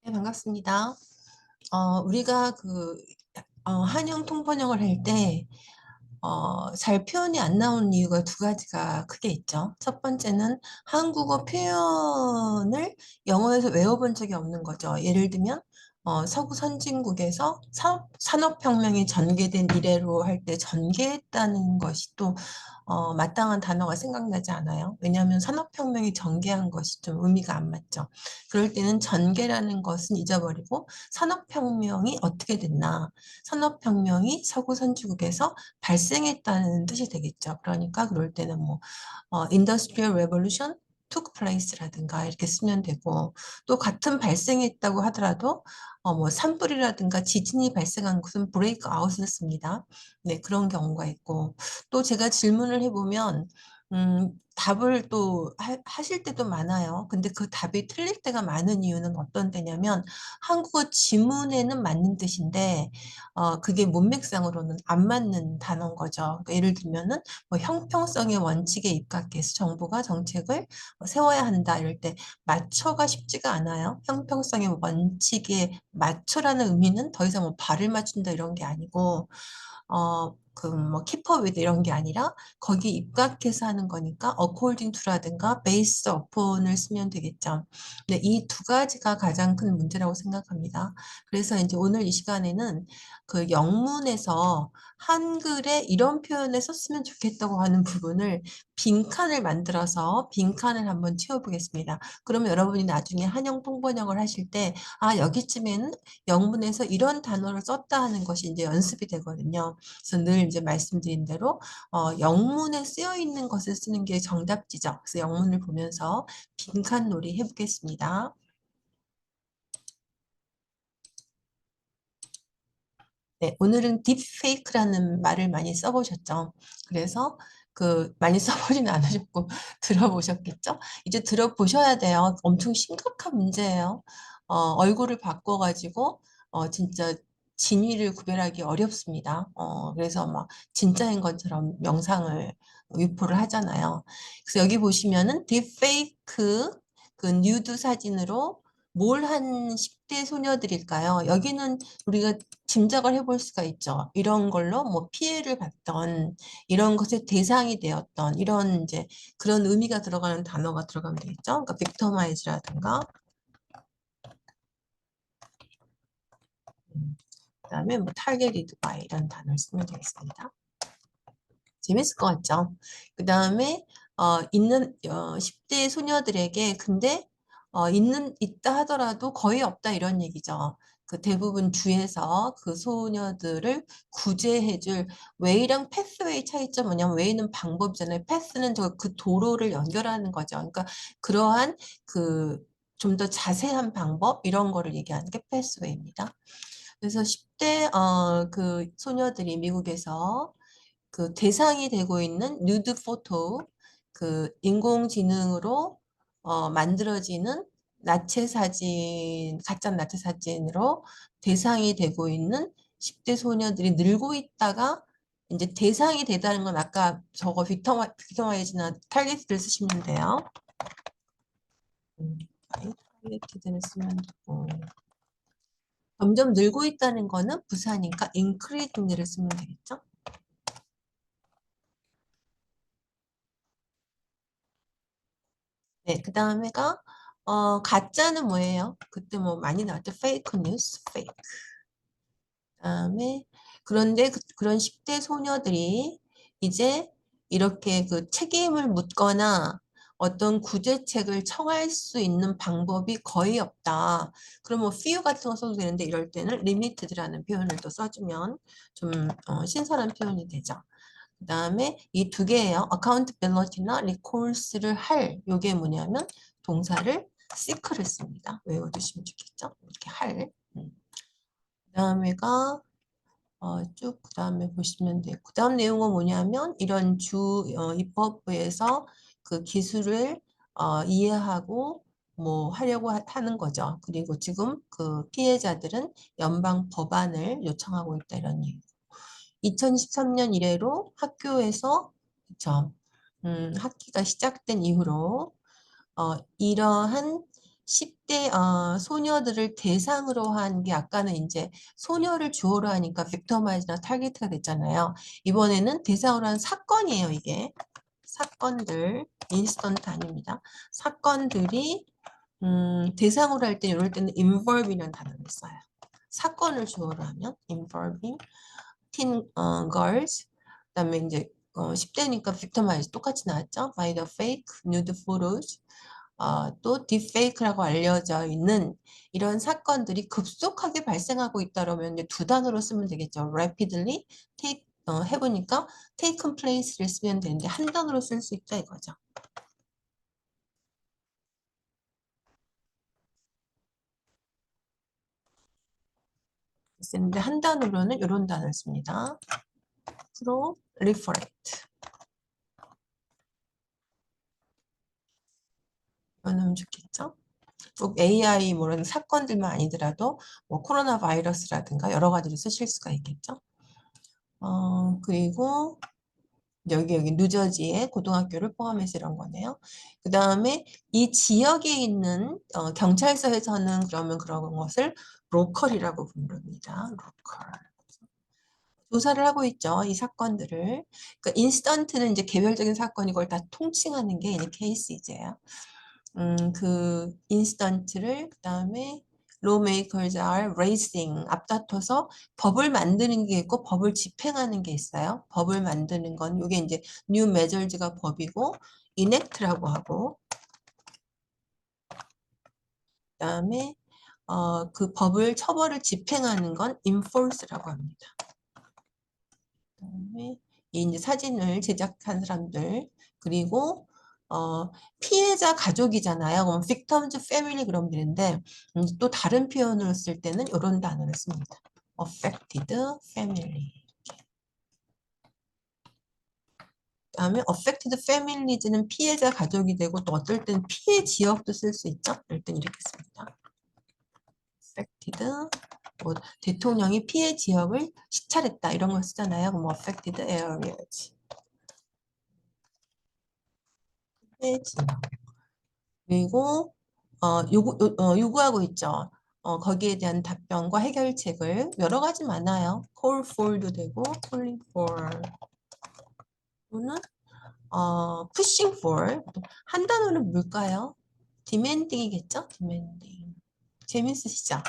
네, 반갑습니다. 우리가 한영 통번역을 할 때, 잘 표현이 안 나오는 이유가 두 가지가 크게 있죠. 첫 번째는 한국어 표현을 영어에서 외워본 적이 없는 거죠. 예를 들면, 서구 선진국에서 산업혁명이 전개된 이래로 할 때 전개했다는 것이 또 마땅한 단어가 생각나지 않아요. 왜냐하면 산업혁명이 전개한 것이 좀 의미가 안 맞죠. 그럴 때는 전개라는 것은 잊어버리고 산업혁명이 어떻게 됐나, 산업혁명이 서구 선진국에서 발생했다는 뜻이 되겠죠. 그러니까 그럴 때는 뭐 Industrial Revolution took place라든가 이렇게 쓰면 되고, 또 같은 발생했다고 하더라도 뭐 산불이라든가 지진이 발생한 곳은 break out을 씁니다. 네, 그런 경우가 있고, 또 제가 질문을 해보면 답을 또 하실 때도 많아요. 근데 그 답이 틀릴 때가 많은 이유는 어떤 때냐면 한국어 지문에는 맞는 뜻인데 그게 문맥상으로는 안 맞는 단어인 거죠. 그러니까 예를 들면은 뭐 형평성의 원칙에 입각해서 정부가 정책을 세워야 한다 이럴 때 맞춰가 쉽지가 않아요. 형평성의 원칙에 맞춰라는 의미는 더 이상 뭐 발을 맞춘다 이런 게 아니고 뭐 keep with 이런 게 아니라 거기 입각해서 하는 거니까 according to라든가 based upon을 쓰면 되겠죠. 근데 이 두 가지가 가장 큰 문제라고 생각합니다. 그래서 이제 오늘 이 시간에는 그 영문에서 한글에 이런 표현을 썼으면 좋겠다고 하는 부분을 빈칸을 만들어서 빈칸을 한번 채워보겠습니다. 그러면 여러분이 나중에 한영 통번역을 하실 때, 아, 여기쯤에는 영문에서 이런 단어를 썼다 하는 것이 이제 연습이 되거든요. 그래서 늘 이제 말씀드린 대로, 영문에 쓰여 있는 것을 쓰는 게 정답지죠. 그래서 영문을 보면서 빈칸 놀이 해보겠습니다. 네, 오늘은 딥페이크라는 말을 많이 써보셨죠. 그래서 많이 써보지는 않으셨고 들어보셨겠죠? 이제 들어보셔야 돼요. 엄청 심각한 문제예요. 얼굴을 바꿔가지고 진짜 진위를 구별하기 어렵습니다. 그래서 막 진짜인 것처럼 영상을 유포를 하잖아요. 그래서 여기 보시면은 딥페이크 그 뉴드 사진으로 뭘 한 10대 소녀들일까요? 여기는 우리가 짐작을 해볼 수가 있죠. 이런 걸로 뭐 피해를 봤던, 이런 것의 대상이 되었던, 이런 이제 그런 의미가 들어가는 단어가 들어가면 되겠죠. 그러니까 victimize라든가, 그다음에 뭐 targeted by 이런 단어를 쓰면 되겠습니다. 재밌을 것 같죠? 그다음에 있는 10대 소녀들에게 근데 있다 하더라도 거의 없다 이런 얘기죠. 그 대부분 주에서 그 소녀들을 구제해줄 웨이랑 패스웨이 차이점 뭐냐면 웨이는 방법이잖아요. 패스는 저 그 도로를 연결하는 거죠. 그러니까 그러한 그 좀 더 자세한 방법 이런 거를 얘기하는 게 패스웨이입니다. 그래서 10대 그 소녀들이 미국에서 그 대상이 되고 있는 누드 포토, 그 인공지능으로 만들어지는 나체 사진, 가짜 나체 사진으로 대상이 되고 있는 10대 소녀들이 늘고 있다가 이제 대상이 되다는 건 아까 저거 빅터마이즈나 타겟을 쓰시면 돼요. 타겟을 쓰면 되고. 점점 늘고 있다는 거는 부사니까 increasing를 쓰면 되겠죠? 네, 그 다음에가 가짜는 뭐예요? 그때 뭐 많이 나왔죠. 페이크 뉴스, 페이크. 그다음에 그런데 그런 10대 소녀들이 이제 이렇게 그 책임을 묻거나 어떤 구제책을 청할 수 있는 방법이 거의 없다. 그러면 few 같은 거 써도 되는데 이럴 때는 limited라는 표현을 또 써주면 좀 신선한 표현이 되죠. 그 다음에 이 두 개예요. accountability나 recourse를 할 요게 뭐냐면 동사를 seek를 씁니다. 외워두시면 좋겠죠? 이렇게 할. 그 다음에가 쭉 그 다음에 보시면 돼요. 그 다음 내용은 뭐냐면 이런 입법부에서 그 기술을 이해하고 뭐 하려고 하는 거죠. 그리고 지금 그 피해자들은 연방 법안을 요청하고 있다 이런 얘기. 2013년 이래로 학교에서 그쵸, 학기가 시작된 이후로 이러한 10대 소녀들을 대상으로 한 게 아까는 이제 소녀를 주어로 하니까 빅터마이즈나 타겟가 됐잖아요. 이번에는 대상으로 한 사건이에요, 이게. 사건들, 인스턴트 아닙니다. 사건들이 대상으로 할 때 이럴 때는 involve이라는 단어를 써요. 사건을 주어로 하면 involving teen girls. 그다음에 이제 10대니까 victimize 똑같이 나왔죠. by the fake nude photos. 또 딥페이크라고 알려져 있는 이런 사건들이 급속하게 발생하고 있다면 이제 두 단어로 쓰면 되겠죠. rapidly take 해보니까 taken place를 쓰면 되는데 한 단어로 쓸 수 있다 이거죠. 쓰는데 한 단어로는 이런 단어를 씁니다. proliferate. 이거는 좋겠죠. 꼭 AI 뭐 이런 사건들만 아니더라도 뭐 코로나 바이러스라든가 여러 가지로 쓰실 수가 있겠죠. 그리고 여기 뉴저지의 고등학교를 포함해서 이런 거네요. 그 다음에 이 지역에 있는 경찰서에서는 그러면 그런 것을 로컬이라고 부릅니다. 로컬. 조사를 하고 있죠. 이 사건들을. 그러니까 인스턴트는 이제 개별적인 사건이 걸 다 통칭하는 게 이제 케이스이제요. 그 인스턴트를 그다음에 lawmakers are racing 앞다퉈서 법을 만드는 게 있고 법을 집행하는 게 있어요. 법을 만드는 건 이게 이제 new measures가 법이고 enact라고 하고 그다음에 그 법을 처벌을 집행하는 건 enforce라고 합니다. 그다음에 이 이제 사진을 제작한 사람들 그리고 피해자 가족이잖아요. 그럼 victims family 그러면 되는데 또 다른 표현으로 쓸 때는 이런 단어를 씁니다. affected family. 그다음에 affected families는 피해자 가족이 되고 또 어떨 때는 피해 지역도 쓸 수 있죠. 이럴 땐 이렇게 씁니다. affected 뭐 대통령이 피해 지역을 시찰했다 이런 걸 쓰잖아요. 그럼 affected areas. 피해 지역. 그리고 요구하고 있죠. 거기에 대한 답변과 해결책을 여러 가지 많아요. call for도 되고 calling for 또는 pushing for 한 단어는 뭘까요? demanding이겠죠? demanding 재밌으시죠?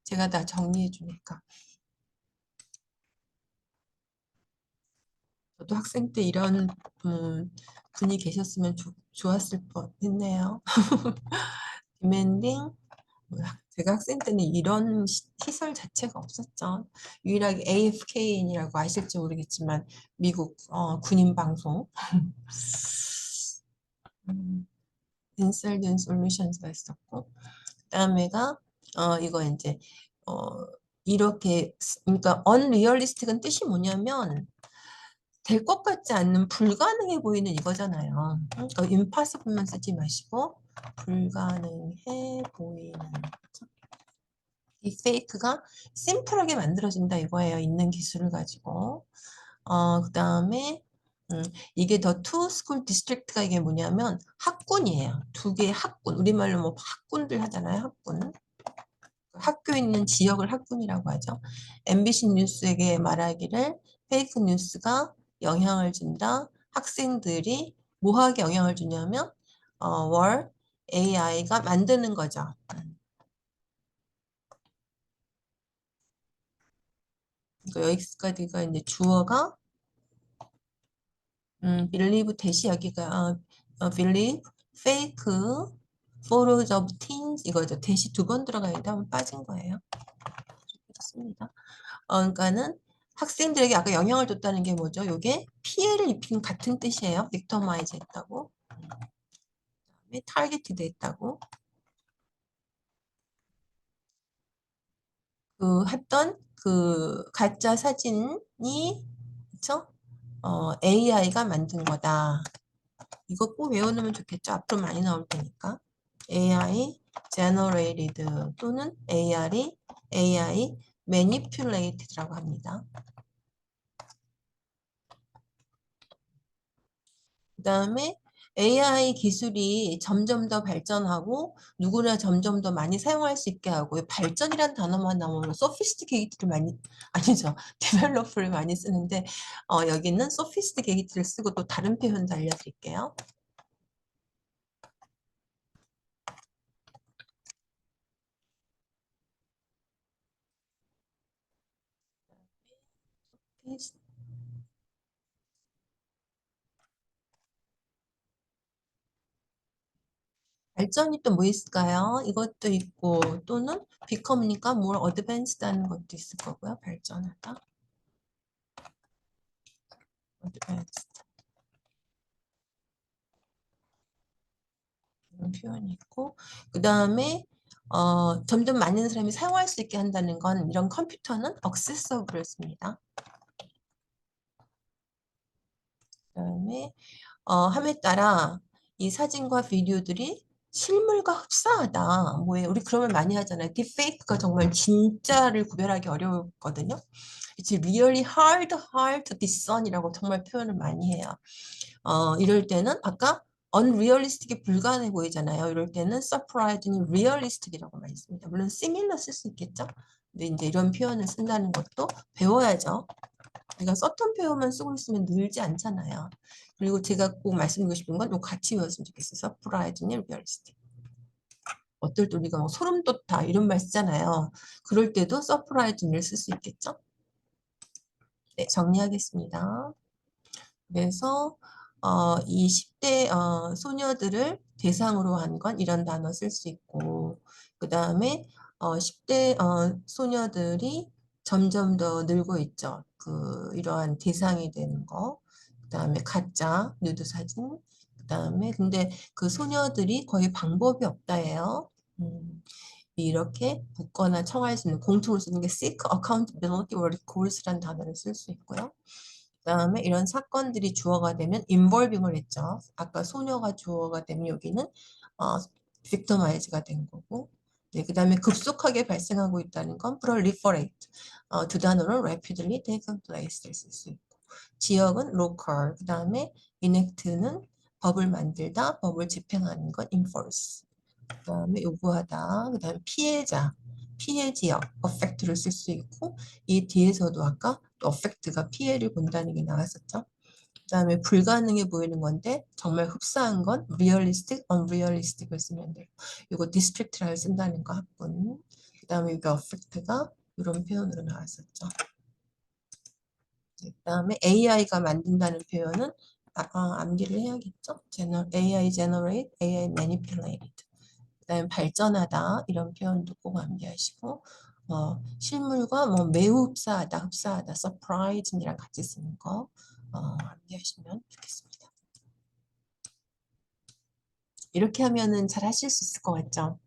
제가 다 정리해 주니까 저도 학생 때 이런 분이 계셨으면 좋았을 뻔했네요. demanding 제가 학생 때는 이런 시설 자체가 없었죠. 유일하게 AFKN이라고 아실지 모르겠지만 미국 군인 방송 인셀든 솔루션스가 있었고 그다음에가 이거 이제 어, 이렇게 그러니까 unrealistic은 뜻이 뭐냐면 될 것 같지 않는 불가능해 보이는 이거잖아요. 그러니까 impossible만 쓰지 마시고 불가능해 보이는 딥페이크가 심플하게 만들어진다 이거예요. 있는 기술을 가지고. 그 다음에 이게 더 투 스쿨 디스트릭트가 이게 뭐냐면 학군이에요. 두 개의 학군. 우리말로 뭐 학군들 하잖아요. 학군. 학교에 있는 지역을 학군이라고 하죠. MBC 뉴스에게 말하기를 페이크 뉴스가 영향을 준다. 학생들이 뭐하게 영향을 주냐면 월 AI가 만드는 거죠. 여기까지가 이제 주어가 believe 대시 여기가 believe fake photos of teens 이거죠. 대시 두 번 들어가 있는데 한번 빠진 거예요. 좋습니다. 그러니까는 학생들에게 아까 영향을 줬다는 게 뭐죠? 이게 피해를 입힌 같은 뜻이에요. victimize 했다고. 그다음에 targeted 했다고. 그 했던 그 가짜 사진이 그쵸? AI가 만든 거다. 이거 꼭 외워놓으면 좋겠죠. 앞으로 많이 나올 테니까. AI generated 또는 AI manipulated라고 합니다. 그 다음에 AI 기술이 점점 더 발전하고 누구나 점점 더 많이 사용할 수 있게 하고 발전이란 단어만 나오면 sophisticated를 많이 아니죠. develop를 많이 쓰는데 여기는 sophisticated를 쓰고 또 다른 표현도 알려드릴게요. 발전이 또 뭐 있을까요? 이것도 있고 또는 become니까 more advanced 하는 것도 있을 거고요. 발전하다. advanced 이런 표현이 있고 그 다음에 점점 많은 사람이 사용할 수 있게 한다는 건 이런 컴퓨터는 accessible을 씁니다. 그 다음에 함에 따라 이 사진과 비디오들이 실물과 흡사하다. 뭐예요? 우리 그런 말 많이 하잖아요. 딥페이크가 정말 진짜를 구별하기 어려웠거든요. It's really hard to discern이라고 정말 표현을 많이 해요. 이럴 때는 아까 unrealistic이 불가능해 보이잖아요. 이럴 때는 surprisingly realistic이라고 많이 씁니다. 물론 similar 쓸 수 있겠죠. 근데 이제 이런 표현을 쓴다는 것도 배워야죠. 우리가 썼던 표현만 쓰고 있으면 늘지 않잖아요. 그리고 제가 꼭 말씀드리고 싶은 건 이거 같이 외웠으면 좋겠어요. surprisingly realistic. 어떨 때 우리가 막 소름 돋다 이런 말 쓰잖아요. 그럴 때도 surprisingly를 쓸 수 있겠죠. 네, 정리하겠습니다. 그래서 이 10대 소녀들을 대상으로 한 건 이런 단어 쓸 수 있고 그 다음에 10대 소녀들이 점점 더 늘고 있죠. 이러한 대상이 되는 거. 그 다음에 가짜 누드 사진. 그 다음에 근데 그 소녀들이 거의 방법이 없다예요. 이렇게 묻거나 청할 수 있는 공통으로 쓰는 게 seek accountability or recourse라는 단어를 쓸 수 있고요. 그다음에 이런 사건들이 주어가 되면 involving을 했죠. 아까 소녀가 주어가 되면 여기는 victimize가 된 거고. 네, 그다음에 급속하게 발생하고 있다는 건 proliferate. 두 단어는 rapidly taken place를 쓸 수 있고. 지역은 local. 그다음에 enact는 법을 만들다, 법을 집행하는 건 enforce. 그다음에 요구하다. 그다음에 피해자, 피해 지역, affect를 쓸 수 있고 이 뒤에서도 아까 또 affect가 피해를 본다는 게 나왔었죠. 그다음에 불가능해 보이는 건데 정말 흡사한 건 realistic, unrealistic을 쓰면 돼요. 이거 district를 쓴다는 거 합분. 그다음에 이게 affect가 이런 표현으로 나왔었죠. 그다음에 AI가 만든다는 표현은 암기를 해야겠죠. AI generate, AI manipulate. 그다음에 발전하다 이런 표현도 꼭 암기하시고 실물과 뭐 매우 흡사하다, 흡사하다, surprising이랑 같이 쓰는 거 암기하시면 좋겠습니다. 이렇게 하면은 잘 하실 수 있을 것 같죠?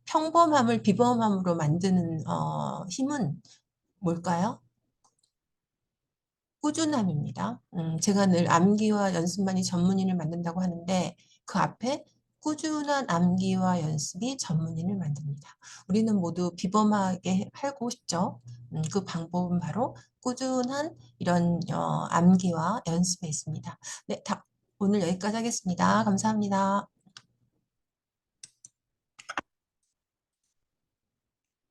평범함을 비범함으로 만드는 힘은 뭘까요? 꾸준함입니다. 제가 늘 암기와 연습만이 전문인을 만든다고 하는데 그 앞에 꾸준한 암기와 연습이 전문인을 만듭니다. 우리는 모두 비범하게 하고 싶죠. 그 방법은 바로 꾸준한 이런 암기와 연습에 있습니다. 네, 오늘 여기까지 하겠습니다. 감사합니다.